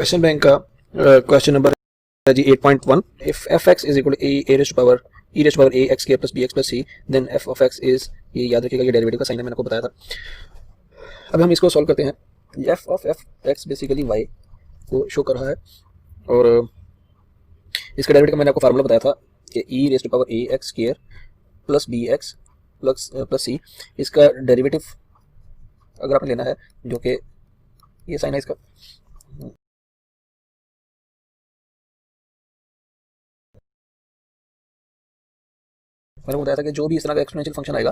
Question bank का question number है जी 8.1। If f x is equal a raised power e raised power A x के plus B x plus c then f of x is, ये याद रखिएगा ये derivative का sign है, मैंने आपको बताया था। अब हम इसको सॉल्व करते हैं। F of F X basically Y को शो कर रहा है और इसका डेरिवेटिव का मैंने आपको फार्मूला बताया था कि ई रेस्ट पावर ए x square plus B x plus c. इसका डेरिवेटिव अगर आपने लेना है जो कि ये साइन है इसका, मैंने बताया था कि जो भी इस तरह का एक्सपोनेंशियल फंक्शन आएगा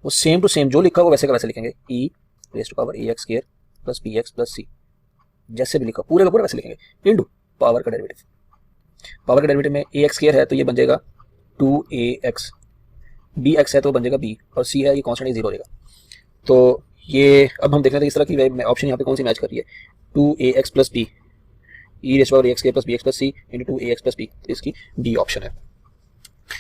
वो सेम टू सेम जो लिखा हो वैसे का वैसे लिखेंगे। E rest to power A x square plus B x plus c, जैसे भी लिखा पूरे का पूरा वैसे लिखेंगे इनटू पावर का डेरिवेटिव। पावर का डेरिवेटिव में ए एक्स स्क्वायर है तो ये बन जाएगा 2ax, बी एक्स है तो बन जाएगा बी, और सी है ये कॉन्स्टेंट जीरो हो जाएगा। तो ये अब हम देख रहे थे इस तरह की ऑप्शन यहाँ पे कौन सी मैच कर रही है, 2ax plus B, e rest to power A x square plus B x plus C into 2ax plus B, इसकी डी ऑप्शन है।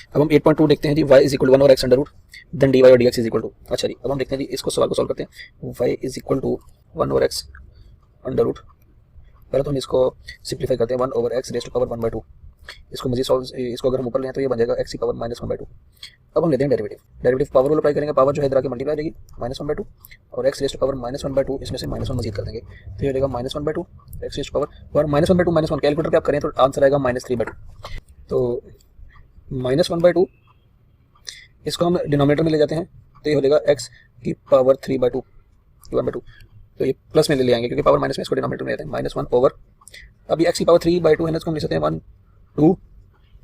अब हम 8.2 देखते हैं जी, y इज इक्वल टू 1 और x under root then dy और dx इज इक्वल टू, अच्छा जी अब हम देखते हैं जी इसको सवाल को सॉल्व करते हैं। y इज इक्वल टू 1 और x अंडर रूट, पहले तो हम इसको सिंप्लीफाई करते हैं 1 over x raise to power 1/2। इसको मजीद सॉल्व, इसको अगर हम ऊपर लें तो ये बन जाएगा x की पावर -1/2। अब हम लेते हैं डेरिवेटिव पावर रूल अप्लाई करेंगे, पावर जो है इधर आके मल्टीप्लाई हो जाएगी -1/2 और x रेज़ टू पावर -1/2, इसमें से -1 मजीद कर देंगे तो ये हो जाएगा -1/2 x raise to power -1/2 -1 calculator पे आप करें तो आंसर आएगा -3/2। तो -1/2 इसको हम डिनोमिनेटर में ले जाते हैं तो ये हो जाएगा x की पावर 3/2 1/2, तो ये प्लस में ले आएंगे क्योंकि पावर माइनस में इसको डिनोमिनेटर में लेते हैं -1 ओवर, अब ये x की पावर 3/2 है ना, इसको हम लिख सकते हैं 1 2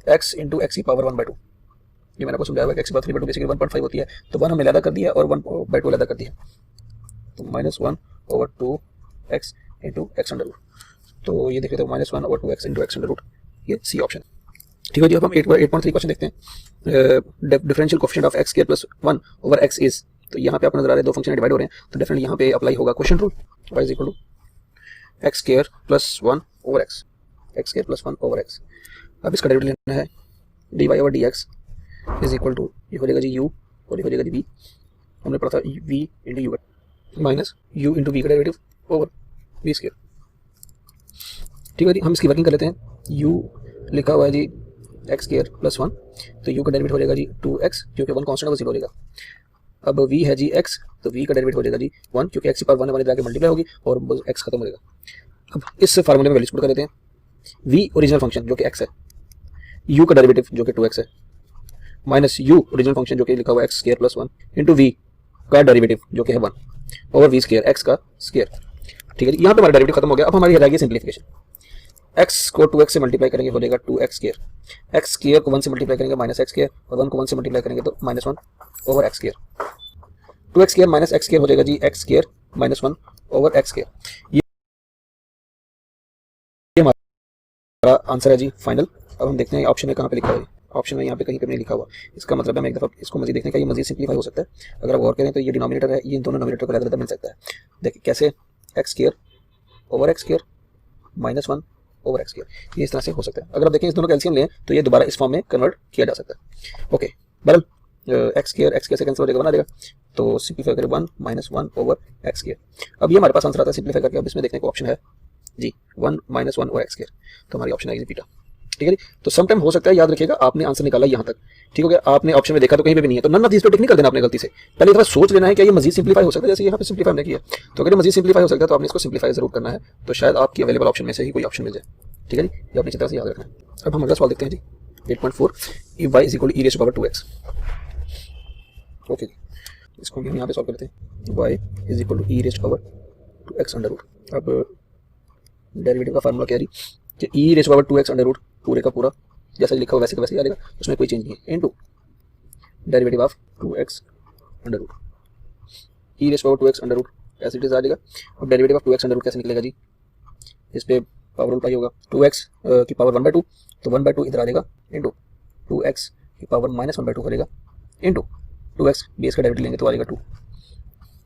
x इंटू एक्स की पावर 1/2। ये मैंने आपको समझाया हुआ कि x की पावर 3/2 बेसिकली 1.5 होती है, तो 1 हमने अलग कर दिया और 1/2 अलग कर दिया, तो -1 over 2x into x under root, तो ये देख रहे थे -1 over 2x into x under root, ये सी ऑप्शन। ठीक है जी, अब हम 8.3 क्वेश्चन देखते हैं। Differential coefficient of x square plus 1 over x is, तो यहाँ पे आपको नजर आ रहा है दो फंक्शन डिवाइड हो रहे हैं तो डेफिनेटली यहाँ पे अप्लाई होगा question rule, y is equal to x square plus 1 over x, x square plus 1 over x। अब इसका डेरिवेटिव लेना है dy over dx is equal to, ये हो जाएगा जी u और ये हो जाएगा जी v, हमने पढ़ा था v into you minus u into v का डेरिवेटिव ओवर v स्क्वायर। ठीक है जी, हम इसकी वर्किंग कर लेते हैं। u लिखा हुआ है जी एक्स स्क्वायर प्लस 1, तो u का डेरिवेटिव हो जाएगा जी 2x क्योंकि 1 कांस्टेंट है वो 0 हो जाएगा। अब v है जी x, तो v का डेरिवेटिव हो जाएगा जी 1 क्योंकि x की पावर 1 जाके मल्टीप्लाई होगी और x खत्म हो जाएगा। अब इस फार्मूले में वैल्यूज पुट कर देते हैं। v ओरिजिनल फंक्शन जो कि x है, u का डेरिवेटिव जो कि 2x है, माइनस u ओरिजिनल फंक्शन जो कि लिखा हुआ है x square plus 1 into v का डेरिवेटिव जो कि है 1 ओवर v स्क्वायर x का स्क्वायर। ठीक है जी, यहाँ पे हमारा डेरिवेटिव खत्म हो गया। अब हमारी हो जाएगी सिंप्लीफिकेशन, x को 2x से मल्टीप्लाई करेंगे हो जाएगा 2x स्क्वायर, x स्क्वायर को 1 से मल्टीप्लाई करेंगे -x स्क्वायर और 1 को 1 से मल्टीप्लाई करेंगे तो -1 over x square, 2x square minus x square हो जाएगा जी x square -1 over x square. ये हमारा आंसर है जी फाइनल। अब हम देखते हैं ऑप्शन में कहाँ पे लिखा हुआ है, ऑप्शन में यहाँ पे कहीं पे नहीं लिखा हुआ, इसका मतलब है मैं एक दफ़ा इसको मजीद देखने का, ये मजीद सिंप्लीफाई हो सकता है। अगर आप गौर करें तो ये डिनोमिनेटर है, ये इन दोनों डिनोमिनेटर को अलग-अलग मिल सकता है। देखिए कैसे, x square over x square -1 over x square, ये इस तरह से हो सकता है। अगर आप देखें इस दोनों का एलसीएम लें तो ये दोबारा इस फॉर्म में कन्वर्ट किया जा सकता है। ओके बहरहाल x स्क्वायर से कैंसिल हो जाएगा, बना देगा, तो सिंप्लीफाई करें 1 -1 ओवर x स्क्वायर। अब ये हमारे पास आंसर आता है सिंप्लीफाई करके। अब इसमें देखने को ऑप्शन है जी 1 -1 ओवर x स्क्वायर, तो हमारी ऑप्शन आएगी बीटा। ठीक है जी, तो सम टाइम हो सकता है, याद रखिएगा आपने आंसर निकाला यहाँ तक, ठीक हो गया, आपने ऑप्शन में देखा तो कहीं पे भी नहीं है, तो नन ऑफ दिस पे टिक नहीं कर देना आपने गलती से, पहले एक बार सोच लेना है कि ये मजीद सिंप्लीफाई हो सकता है, जैसे यहाँ पे सिंप्लीफाई हमने किया, तो अगर मजीद सिंप्लीफाई हो सकता है तो आपने इसको सिंप्लीफाई जरूर करना है, तो शायद आपकी अवेलेबल ऑप्शन में से ही कोई ऑप्शन मिल जाए। ठीक है जी, ये अपनी तरह से याद रखना है। अब हम अगला सवाल देखते हैं जी 8.4, y is equal to e raise to power 2x। Okay जी, इसको हम यहाँ पे सॉल्व करते हैं, y is equal to e raise to power 2x under root. अब डेरिवेटिव का फार्मूला क्या है जी, कि e raise to power 2x under root पूरे का पूरा जैसा लिखा हुआ वैसे का वैसे ही आ जाएगा, उसमें कोई चेंज नहीं है, into derivative of 2x under root, e raise to power 2x under root ऐसे इट इज आ जाएगा। अब derivative of 2x under root कैसे निकलेगा जी, इस पे पावर रूल अप्लाई होगा, 2x की पावर 1/2 तो 1/2 इधर आ जाएगा इनटू 2x की पावर -1/2 हो जाएगा इनटू 2x बेस का डेरिवेटिव लेंगे तो आ जाएगा 2।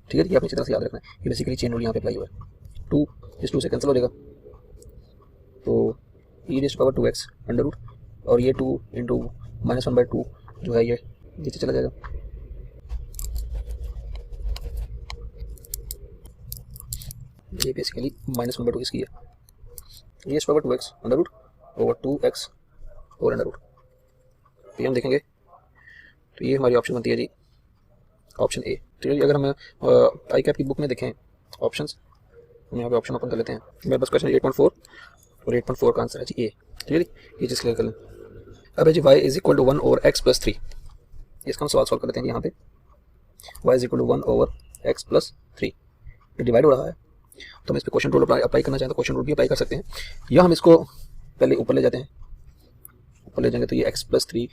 ठीक है, ये आपने इसी तरह से याद रखना है, ये बेसिकली चेन रूल यहाँ पे अप्लाई हुआ है। 2 इस 2 से कैंसिल हो जाएगा, तो e raise to power 2x under root और ये 2 इंटू -1/2 जो है ये नीचे चला जाएगा। ये बेसिकली -1/2 इसकी है, e power 2x under root over 2x over under root. तो ये हम देखेंगे, तो ये हमारी ऑप्शन बनती है जी ऑप्शन ए। ठीक है जी, अगर हम आई कैप की बुक में देखें ऑप्शंस, हम यहाँ पे ऑप्शन ओपन कर लेते हैं। मेरे पास क्वेश्चन 8.4 और 8.4 का आंसर है जी ए। ठीक है जी, ये चीज़ क्लियर कर लें। अब है जी y is equal to 1 over x plus 3। इसका हम सवाल सॉल्व कर लेते हैं। यहाँ पे y is equal to 1 over x plus 3 ये डिवाइड हो रहा है, तो हम इस पर क्वेश्चन रूल अप्लाई करना चाहें तो क्वेश्चन रूल भी अप्लाई कर सकते हैं, या हम इसको पहले ऊपर ले जाते हैं। ऊपर ले जाएंगे तो ये x plus 3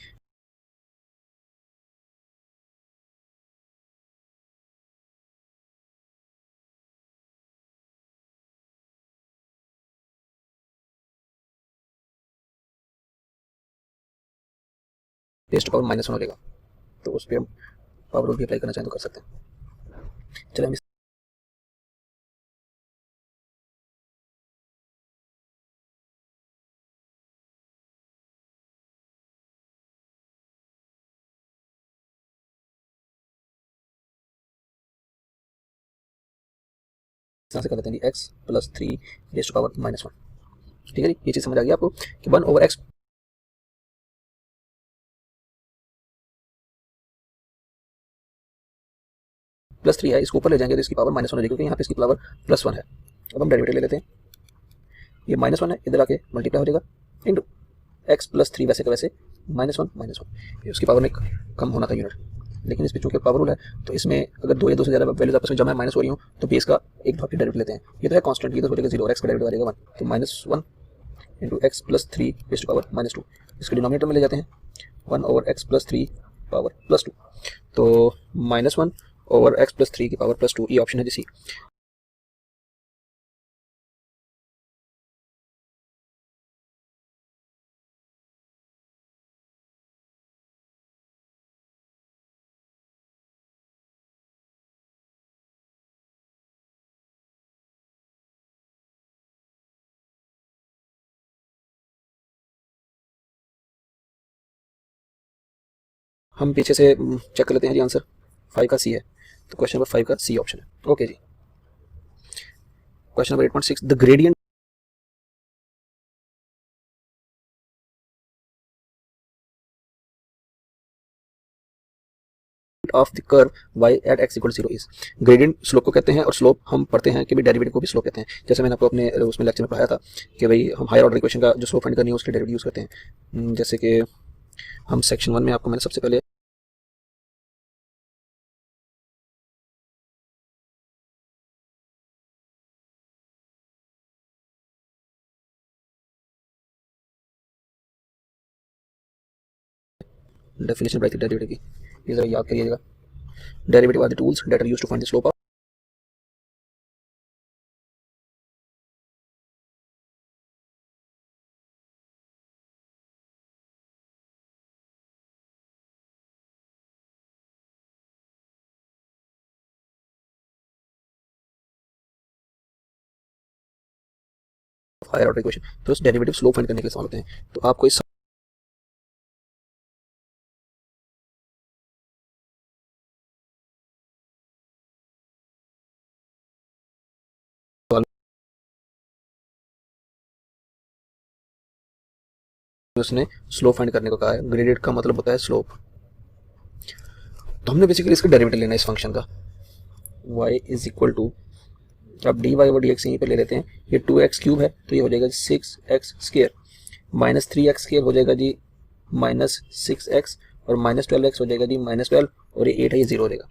raise to power -1 हो जाएगा। तो उस पर हम पावर रूल भी अप्लाई करना चाहें तो कर सकते हैं। चलिए हम इस तरह से कर लेते हैं जी x plus 3 raise to power -1। ठीक है जी, ये चीज़ समझ आ गई आपको कि 1 ओवर x प्लस 3 है, इसको ऊपर ले जाएंगे तो इसकी पावर -1 हो जाएगी, क्योंकि यहाँ पे इसकी पावर +1 है। अब हम डेरिवेटिव ले लेते हैं, ये -1 है, इधर आके मल्टीप्लाई हो जाएगा इंटू x प्लस 3 वैसे का वैसे -1 उसकी पावर में कम होना था यूनिट, लेकिन इस पर चूंकि पावर रूल है तो इसमें अगर 2 या 2 से ज़्यादा वैल्यूज आपस में जमा माइनस हो रही हो तो बेस का एक भाग की डेरिवेटिव लेते हैं। ये तो है कांस्टेंट, ये तो हो जाएगा 0 और x का डेरिवेटिव आ जाएगा 1, तो -1 into x plus 3 raise to power -2 इसके डिनोमिनेटर में ले जाते हैं 1 ओवर x प्लस 3 पावर +2, तो -1 ओवर x प्लस 3 की पावर +2, ये ऑप्शन है जी सी। हम पीछे से चेक कर लेते हैं जी, आंसर 5 का सी है, तो क्वेश्चन नंबर 5 का सी ऑप्शन है। ओके जी, question number 8.6 the gradient of the curve y at x equal 0 is. Gradient slope को कहते हैं, और स्लोप हम पढ़ते हैं कि भाई डेरिवेटिव को भी स्लोप कहते हैं। जैसे मैंने आपको अपने उसमें लेक्चर में पढ़ाया था कि भाई हम हायर ऑर्डर इक्वेशन का जो स्लोप फाइंड करनी है उसके डेरिवेटिव यूज़ करते हैं। जैसे कि हम सेक्शन 1 में आपको मैंने सबसे पहले डेफिनेशन बताई थी डेरिवेटिव की, ये जरा याद करिएगा। Derivative are the tools that are used to find the slope of higher order equation. तो उस डेरिवेटिव स्लोप फाइंड करने के लिए सवाल होते हैं, तो आपको इस उसने स्लोप फाइंड करने को कहा है। ग्रेडियंट का मतलब होता है स्लोप, तो हमने बेसिकली इसका डेरिवेटिव लेना है इस फंक्शन का। y इज इक्वल टू, अब dy और dx यहीं पे ले लेते हैं, ये 2x क्यूब है तो ये हो जाएगा 6x square, minus 3x square हो जाएगा जी -6x, और -12x हो जाएगा जी -12, और ये 8 है, ये 0 हो जाएगा।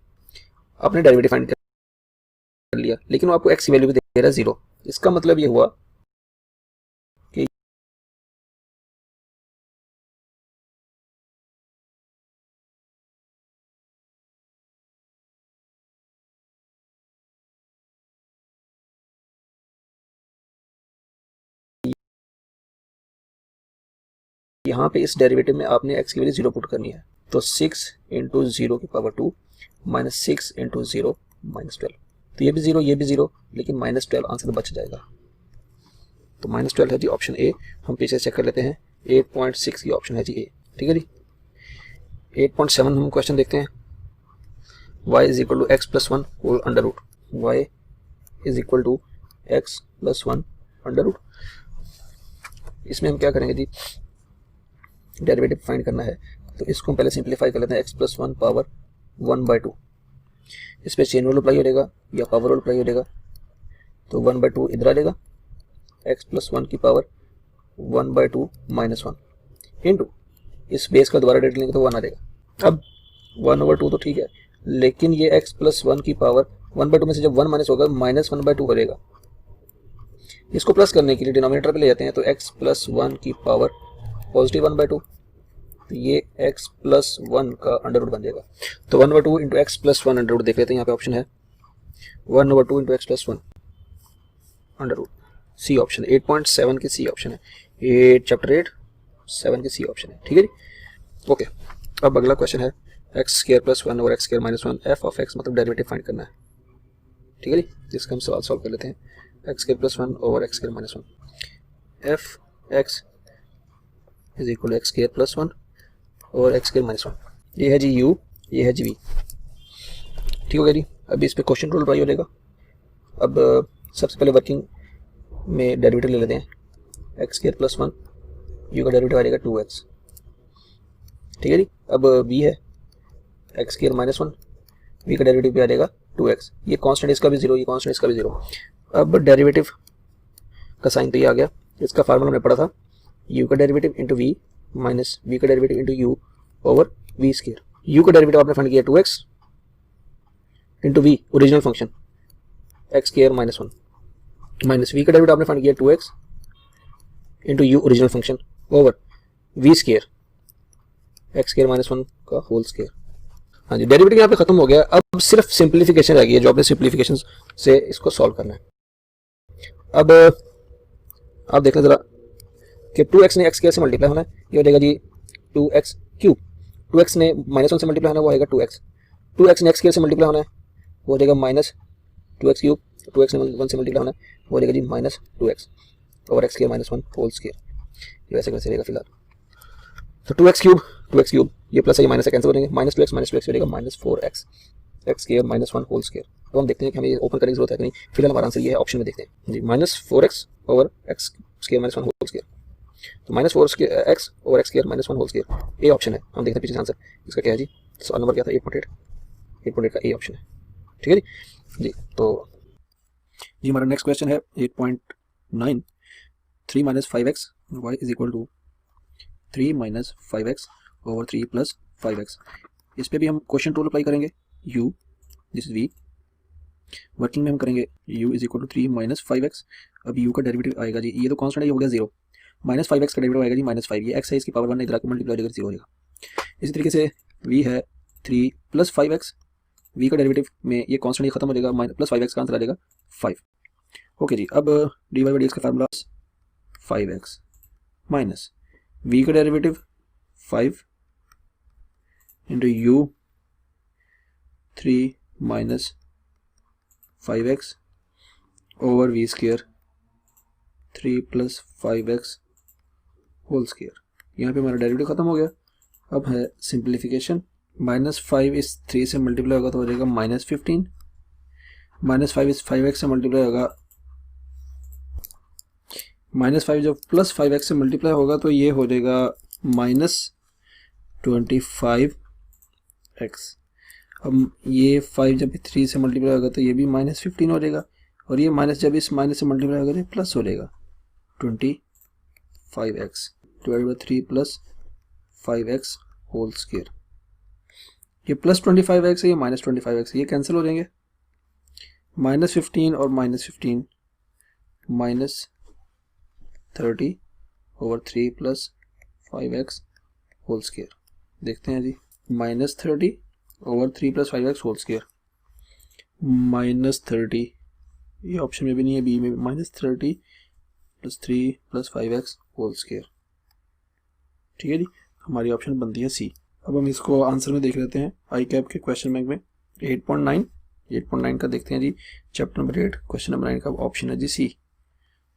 आपने डेरिवेटिव फाइंड कर लिया, लेकिन वो आपको x की वैल्यू भी दे रहा है 0। इसका मतलब ये हुआ कि यहाँ पे इस डेरिवेटिव में आपने x की वैल्यू 0 पुट करनी है, तो 6 इंटू 0 की पावर 2 माइनस 6 इंटू 0 -12, तो ये भी 0 ये भी 0, लेकिन -12 आंसर बच जाएगा, तो -12 है जी ऑप्शन ए। हम पीछे चेक कर लेते हैं, 8.6 की ऑप्शन है जी ए। ठीक है जी, 8.7 हम क्वेश्चन देखते हैं। y is equal to x plus 1 whole under root, y is equal to x plus 1 under root. इसमें हम क्या करेंगे जी, डेरिवेटिव फाइंड करना है, तो इसको हम पहले सिंप्लीफाई कर लेते हैं। एक्स प्लस वन पावर 1/2, इस पर चेन रूल अप्लाई हो जाएगा या पावर रूल अप्लाई हो जाएगा, तो 1/2 इधर आ जाएगा, एक्स प्लस वन की पावर 1/2 माइनस वन इंटू इस बेस का दोबारा डेरिवेटिव लेंगे तो 1 आ जाएगा। अब 1/2 तो ठीक है, लेकिन ये x प्लस वन की पावर 1/2 में से जब 1 माइनस होगा -1/2 हो जाएगा। इसको प्लस करने के लिए डिनोमिनेटर पे ले जाते हैं, तो x प्लस वन की पावर पॉजिटिव 1/2, तो ये x प्लस वन का अंडर रूट बन जाएगा। तो 1/2 into x plus one under root देख लेते हैं, यहाँ पे ऑप्शन है 1/2 into x plus one under root, C option, 8.7 की सी ऑप्शन है, 8 चैप्टर 8 7 की सी ऑप्शन है। ठीक है जी, ओके। अब अगला क्वेश्चन है एक्स स्क्वायर प्लस वन और x square minus one, F of x मतलब डेरिवेटिव फाइंड करना है। ठीक है जी, जिसका हम सवाल सॉल्व कर लेते हैं। X square plus one over x square minus one, f x is equal to x square plus one और एक्स स्क्वायर माइनस वन। ये है जी यू, ये है जी वी। ठीक हो गया जी। अभी इस पर क्वेश्चन रूल अप्लाई हो जाएगा। अब सबसे पहले वर्किंग में डेरिवेटिव ले लेते हैं, x square plus one, u का डेरिवेटिव आ जाएगा 2x। ठीक है जी। अब v है x square minus one, v का डेरिवेटिव भी आ जाएगा 2x। ये कांस्टेंट इसका भी 0, ये कांस्टेंट इसका भी 0। अब डेरिवेटिव का साइन तो ये आ गया, इसका फार्मूला हमने पढ़ा था, u का derivative into v minus v का derivative into u over v square. U का डेरिवेटिव आपने फाइंड किया 2x into v original function x square minus one, minus v का डेरिवेटिव आपने फाइंड किया 2x into u original function over v square x square minus one का whole square. हाँ जी, derivative यहाँ पे खत्म हो गया। अब सिर्फ सिंप्लीफिकेशन रह गई है, जो आपने सिंप्लीफिकेशन से इसको सॉल्व करना है। अब आप देखना जरा कि 2x ने एक्स स्क्वायर से मल्टीप्लाई होना है, ये हो जाएगा जी 2x क्यूब। 2x ने माइनस वन से मल्टीप्लाई होना है, वो आएगा 2x। 2x ने एक्स स्क्वायर से मल्टीप्लाई होना है, वो हो जाएगा माइनस 2x क्यूब। 2x ने 1 से मल्टीप्लाई होना है, वो हो जाएगा जी minus 2x over x square minus one whole square. ये वैसे कैसे रहेगा फिलहाल, तो 2x क्यूब ये प्लस है, ये माइनस से कैंसिल हो जाएंगे, माइनस 2x हो जाएगा minus 4x x square minus one whole square. अब हम देखते हैं कि हमें ओपन करने की जरूरत है कि नहीं। फिलहाल हमारा आंसर ये है, ऑप्शन में देखते हैं जी, minus 4x over x square minus one whole square. तो minus 4x over x square minus one whole square, A option है। हम देखते हैं पीछे आंसर इसका क्या है जी, सवाल नंबर क्या था 8.8 का ए ऑप्शन है। ठीक है जी। तो जी हमारा नेक्स्ट क्वेश्चन है 8.9, 3 minus 5x y is equal to 3 minus 5x over 3 plus 5x। इस पे भी हम क्वेश्चन रूल अप्लाई करेंगे, u this is v। Working में हम करेंगे u is equal to 3 minus 5x। अब u का डेरिवेटिव आएगा जी, ये तो कांस्टेंट है, ये हो गया 0, माइनस 5x का डेरिवेटिव आएगा जी माइनस 5, ये x है इसकी पावर 1 इधर आकर मल्टीप्लाई हो जाएगा 0 हो जाएगा। इसी तरीके से v है 3 प्लस 5x, v का डेरिवेटिव में ये कांस्टेंट ये खत्म हो जाएगा, प्लस 5x का आंसर आ जाएगा 5। ओके जी। अब dy बाई dx का फार्मूला 5x माइनस v का derivative 5 into u 3 minus 5x over v square 3 plus 5x whole square. यहाँ पे हमारा डेरिवेटिव खत्म हो गया। अब है सिंप्लीफिकेशन, माइनस 5 इस 3 से मल्टीप्लाई होगा तो हो जाएगा माइनस 15, माइनस 5 इस 5x से मल्टीप्लाई होगा, माइनस 5 जब प्लस 5x से मल्टीप्लाई होगा तो ये हो जाएगा माइनस 25x। अब ये 5 जब 3 से मल्टीप्लाई होगा तो ये भी माइनस 15 हो जाएगा, और ये माइनस जब इस माइनस से मल्टीप्लाई होगा तो ये प्लस हो जाएगा 25x divide by 3 plus 5x whole square. ये प्लस 25x है, ये माइनस 25x, ये कैंसिल हो जाएंगे, माइनस 15 और minus 15 minus 30 over 3 plus 5x whole square. देखते हैं जी, minus 30 over 3 plus 5x whole square, minus 30 ये ऑप्शन में भी नहीं है, बी में minus 30 plus 3 plus 5x whole square. ठीक है जी, हमारी ऑप्शन बनती है सी। अब हम इसको आंसर में देख लेते हैं आई कैप के क्वेश्चन बैंक में 8.9 का देखते हैं जी, चैप्टर नंबर 8 क्वेश्चन नंबर 9 का ऑप्शन है जी सी,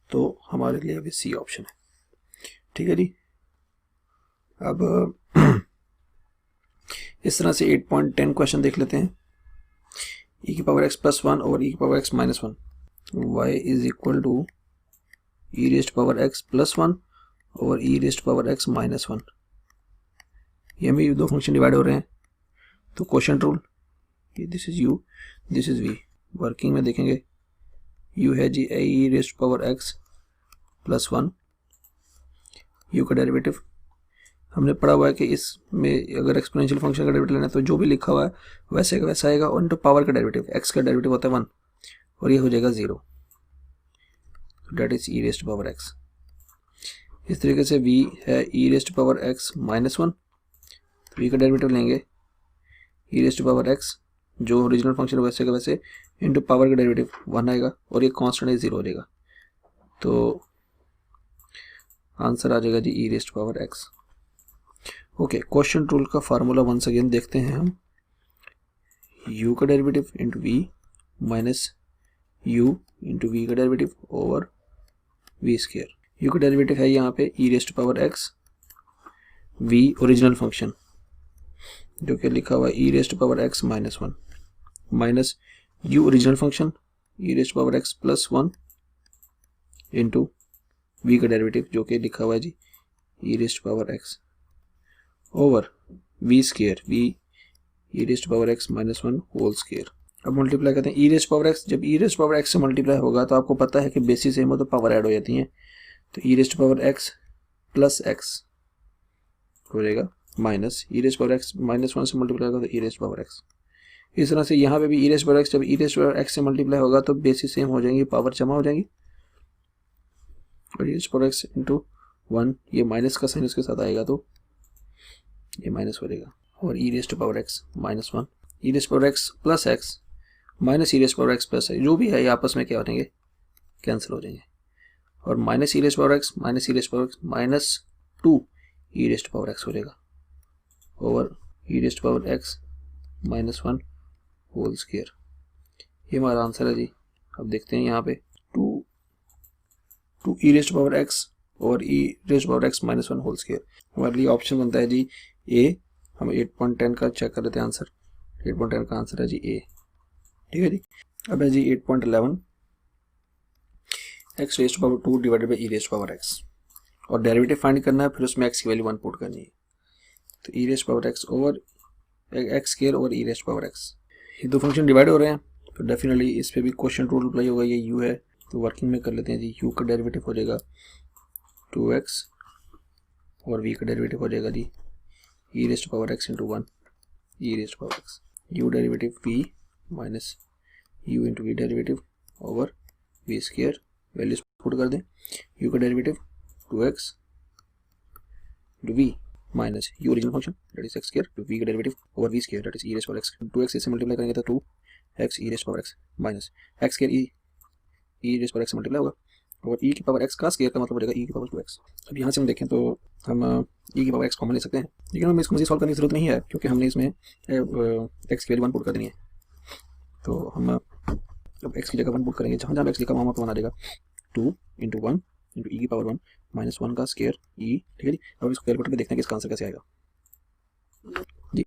तो हमारे लिए अभी सी ऑप्शन है। ठीक है जी। अब इस तरह से 8.10 क्वेश्चन देख लेते हैं, e की पावर x प्लस 1 और e की power x minus 1, y is equal to e raised power x plus 1 over e raised power x minus 1। ये में दो फंक्शन डिवाइड हो रहे हैं तो quotient rule, this is u, this is v। Working में देखेंगे u है जी e raised power x plus 1। u का डेरिवेटिव हमने पढ़ा हुआ है कि इसमें अगर एक्सपोनेंशियल फंक्शन का डेरिवेटिव लेना है तो जो भी लिखा हुआ है वैसे का वैसा आएगा, और इनटू पावर का डेरिवेटिव, x का डेरिवेटिव होता है 1 और ये हो जाएगा 0, that is e raised power x। इस तरीके से v है e raised power x minus 1, तो v का डेरिवेटिव लेंगे ई रेस्ट पावर x जो ओरिजिनल फंक्शन वैसे का वैसे, इनटू पावर का डेरिवेटिव 1 आएगा और ये कांस्टेंट है 0 हो जाएगा, तो आंसर आ जाएगा जी e raised power x। Okay, quotient rule का फार्मूला वंस अगेन देखते हैं हम। u का derivative into v minus u into v का derivative over v square. u का डेरिवेटिव है यहाँ पे e raised power x, v original function जो कि लिखा हुआ है e raised power x minus 1, minus u original function e raised power x plus 1 into v का डेरिवेटिव जो कि लिखा हुआ है जी e raised power x over v square, v e raised power x minus 1 whole square. अब multiply करते हैं ई रेस्ट पावर x, जब ई रेस्ट पावर x से मल्टीप्लाई होगा तो आपको पता है कि बेसिस सेम हो तो पावर ऐड हो जाती हैं, तो e raised power x plus x हो जाएगा minus e raised power x minus 1 से मल्टीप्लाई होगा तो ई रेस्ट पावर x। इस तरह से यहाँ पे भी ई रेस्ट पावर x, जब ई रेस्ट पावर x से मल्टीप्लाई होगा तो बेसिस सेम हो जाएंगी, पावर जमा हो जाएंगी, और e raised power x into 1, ये माइनस का साइन उसके साथ आएगा तो ये माइनस हो जाएगा, और e raised power x minus 1, e raised power x plus x minus e raised power x plus x, जो भी है ये आपस में क्या हो जाएंगे, कैंसिल हो जाएंगे, और minus e raised power x minus e raised power x minus 2 e raised power x हो जाएगा over e raised power x minus 1 whole square. ये हमारा आंसर है जी। अब देखते हैं यहाँ पे 2 ई रेस्ट पावर x और e raised power x minus 1 whole square. हमारे लिए ऑप्शन बनता है जी ए। हम 8.10 का चेक कर लेते हैं आंसर, 8.10 का आंसर है जी ए। ठीक है जी। अब है जी 8.11 x rest power 2 divided by E raised power x, और डेरिवेटिव फाइंड करना है, फिर उसमें x की वैल्यू 1 पुट करनी है, तो e raised power x over x square over e raised power x। ये दो फंक्शन डिवाइड हो रहे हैं तो डेफिनेटली इस पे भी क्वोशिएंट रूल अप्लाई होगा, ये u है तो वर्किंग में कर लेते हैं जी। u का डेरिवेटिव हो जाएगा 2x और v का डेरिवेटिव हो जाएगा जी e raised power x into 1 e raised power x, u derivative v minus u into v derivative over v square, values put कर दें, u का derivative 2x into v minus u original function that is x square, v का derivative over v square that is e raised power x। 2x इससे multiply करेंगे तो 2x e raised power x minus x square ई raised power x से multiply होगा, और e की power x का square का मतलब हो जाएगा e की पावर 2x। अब यहाँ से हम देखें तो हम e की पावर x कॉमन ले सकते हैं, लेकिन हमें इसको मज़ीद सॉल्व करने की जरूरत नहीं है क्योंकि हमने इसमें x की वैल्यू 1 पुट कर देनी है, तो हम अब x की जगह 1 पुट करेंगे, जहाँ जहाँ x लिखा वहाँ पर 1 आ जाएगा, 2 इंटू 1 इंटू ई की पावर 1 माइनस 1 का स्क्वायर e। ठीक है जी। अब इसको कैलकुलेटर पे देखते हैं कि इसका आंसर कैसे आएगा जी।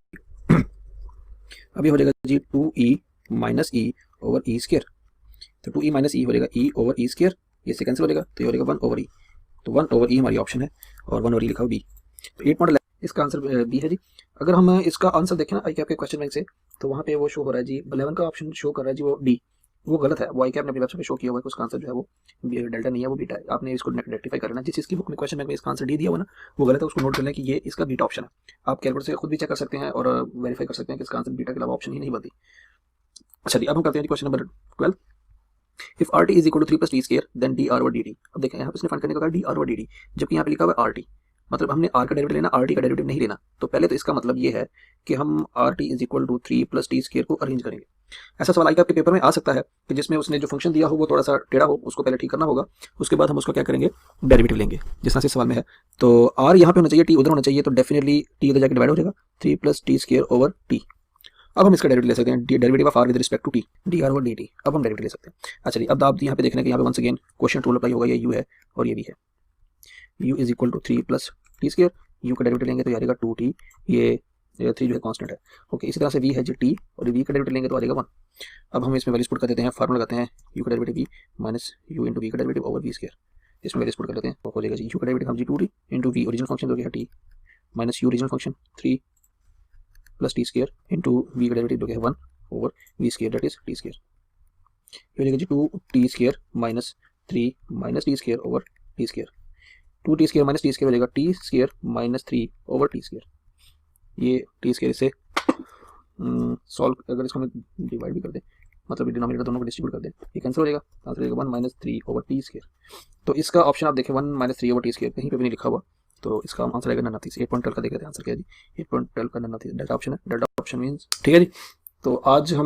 अब ये हो जाएगा जी 2e माइनस ई ओवर ई स्क्वायर, तो 2e माइनस ई हो जाएगा e ओवर ई स्क्वायर, ये से कैंसिल हो जाएगा तो ये हो जाएगा 1 ओवर ई, तो 1 ओवर ई हमारी ऑप्शन है और 1 ओवर ई लिखा हुआ बी, तो 8.11 इसका आंसर बी है जी। अगर हम इसका आंसर देखें ना आई कैप के क्वेश्चन बैंक से, तो वहाँ पे वो शो हो रहा है जी 11 का ऑप्शन शो कर रहा है जी वो डी, वो गलत है, वो आई कैप ने अपनी वेबसाइट पे शो किया हुआ है, उसका आंसर जो है वो डेल्टा नहीं है, वो बीटा है। आपने इसको रेक्टिफाई करना, जिस इसकी बुक में क्वेश्चन बैंक में इसका आंसर डी दिया हुआ ना वो गलत है, उसको नोट कर लें कि ये इसका बीटा ऑप्शन है। आप कैलकुलेटर से खुद भी चेक कर सकते हैं और वेरीफाई कर सकते हैं कि इसका आंसर बीटा के अलावा ऑप्शन ही नहीं बनती। अच्छा जी, अब हम करते हैं question number 12। If RT is equal to 3 plus t square then d r over d t. अब देखें यहाँ पे इसने फाइंड करने का कहा d r over d t, जबकि यहाँ पे लिखा हुआ है RT, मतलब हमने R का डेरिवेटिव लेना, RT का डेरिवेटिव नहीं लेना। तो पहले तो इसका मतलब ये है कि हम RT is equal to 3 plus t square को अरेंज करेंगे। ऐसा सवाल आपके पेपर में आ सकता है कि जिसमें उसने जो फंक्शन दिया हो वो थोड़ा सा टेढ़ा हो, उसको पहले ठीक करना होगा, उसके बाद हम उसको क्या करेंगे, डेरिवेटिव लेंगे, जिस तरह से सवाल में है। तो R यहाँ पे होना चाहिए, T उधर होना चाहिए, तो डेफिनेटली T उधर जाकर डिवाइड हो जाएगा 3 plus t square over T। अब हम इसका डेरिवेटिव ले सकते हैं, derivative of R with respect to T, d r over d t. अब हम डेरिवेटिव ले सकते हैं। अच्छा जी, अब आप यहाँ पे देखने के यहाँ पे once again question rule apply होगा, ये u है और ये v है। u is equal to 3 plus t square, u का डेरिवेटिव लेंगे तो आ जाएगा 2t, ये 3 जो है कांस्टेंट है। ओके, इसी तरह से v है जी t, और v का डेरिवेटिव लेंगे तो आ जाएगा 1। अब हम इसमें वैल्यूज पुट कर देते हैं, फार्मूला लगाते हैं u का derivative v minus u into v का डेरिवेटिव ओवर v स्क्वायर। इसमें वैल्यूज पुट कर लेते हैं, तो हो जाएगा जी यू का डेरिवेटिव हम जी 2t into v original function हो गया t minus u original function 3 plus t square into v का डेरिवेटिव हो गया 1 over v square that is t square. ये हो जाएगा जी 2t square minus 3 minus t square over t square. 2t square minus t square हो जाएगा t square minus 3 over t square. ये टी स्क्र से सॉल्व अगर इसको हम डिवाइड भी कर दें, मतलब डिनोमिनेटर दोनों को डिस्ट्रीब्यूट कर दें, ये कैंसिल हो जाएगा, आंसर आएगा 1 माइनस 3 ओवर टी स्क्र। तो इसका ऑप्शन आप देखें 1 माइनस 3 ओवर टी स्क्र कहीं पे भी नहीं लिखा हुआ, तो इसका आंसर आएगा नन ऑफ दिस। 8.12 का देख रहे थे आंसर क्या है जी 8.12 का none of this, delta option है, डेल्टा ऑप्शन मींस ठीक है जी। तो आज हम